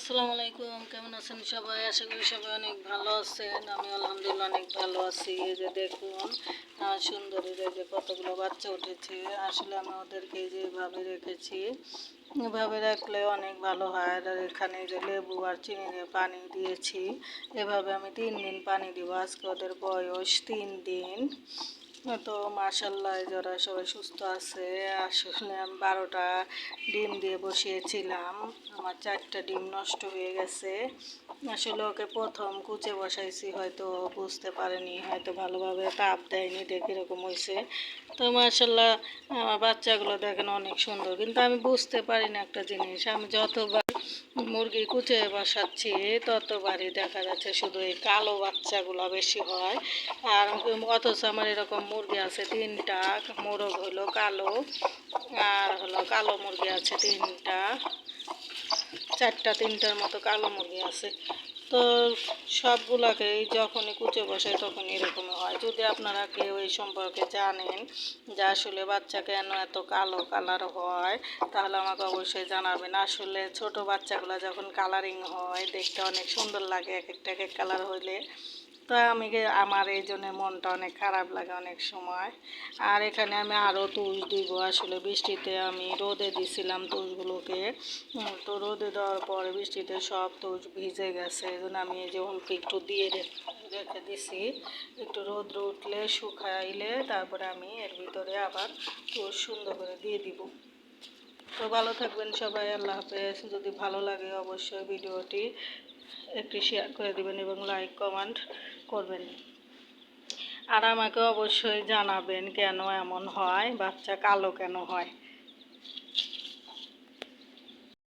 আসসালামু আলাইকুম, কেমন আছেন সবাই? আশা করি সবাই অনেক ভালো আছেন। আমি আলহামদুলিল্লাহ অনেক ভালো আছি। এই যে দেখুন সুন্দরী যে কতগুলো বাচ্চা উঠেছে। আসলে আমি ওদেরকে যেভাবে রেখেছি, এভাবে রাখলে অনেক ভালো হয়। আর এখানে যে লেবু আর চিনি দিয়ে পানি দিয়েছি, এভাবে আমি 3 দিন পানি দিব। আজকে ওদের বয়স 3 দিন। তো মাশাল্লাহ যারা সবাই সুস্থ আছে। আসলে আমি 12টা ডিম দিয়ে বসিয়েছিলাম, আমার 4টা ডিম নষ্ট হয়ে গেছে। আসলে ওকে প্রথম কুচে বসাইছি, হয়তো বুঝতে পারেনি, হয়তো ভালোভাবে তাপ দেয়নি, দেখে এরকম হয়েছে। তো মাশাল্লাহ আমার বাচ্চাগুলো দেখেন অনেক সুন্দর, কিন্তু আমি বুঝতে পারি না একটা জিনিস, আমি যতবার মুরগি কুচে বসাচ্ছি ততবারই দেখা যাচ্ছে শুধু এই কালো বাচ্চাগুলো বেশি হয়। আর অথচ আমার এরকম মুরগি আছে 3টা, মোরগ হলো কালো, আর হলো কালো মুরগি আছে 3টা, 4টা 3টার মতো কালো মুরগি আছে। তো সবগুলাকেই যখনই কুচে বসাই তখনই এরকম হয়। যদি আপনারা কেউ এই সম্পর্কে জানেন যে আসলে বাচ্চা কেন এত কালো কালার হয়, তাহলে আমাকে অবশ্যই জানাবেন। আসলে ছোট বাচ্চাগুলো যখন কালারিং হয় দেখতে অনেক সুন্দর লাগে, এক একটা এক এক কালার হইলে। তো আমার এই জন্য মনটা অনেক খারাপ লাগে অনেক সময়। আর এখানে আমি আরও তুষ দিব। আসলে বৃষ্টিতে আমি রোদে দিছিলাম তুষগুলোকে, তো রোদে দেওয়ার পরে বৃষ্টিতে সব তুষ ভিজে গেছে। এই জন্য আমি এই যে অল্প একটু দিয়ে রেখে দিছি, একটু রোদ উঠলে শুকাইলে তারপরে আমি এর ভিতরে আবার তুষ সুন্দর করে দিয়ে দিব। তো ভালো থাকবেন সবাই, আল্লাহ হাফেজ। যদি ভালো লাগে অবশ্যই ভিডিওটি একটি শেয়ার করে দিবেন এবং লাইক কমেন্ট করবেন। আর আমাকে অবশ্যই জানাবেন কেন এমন হয়, বাচ্চা কালো কেন হয়।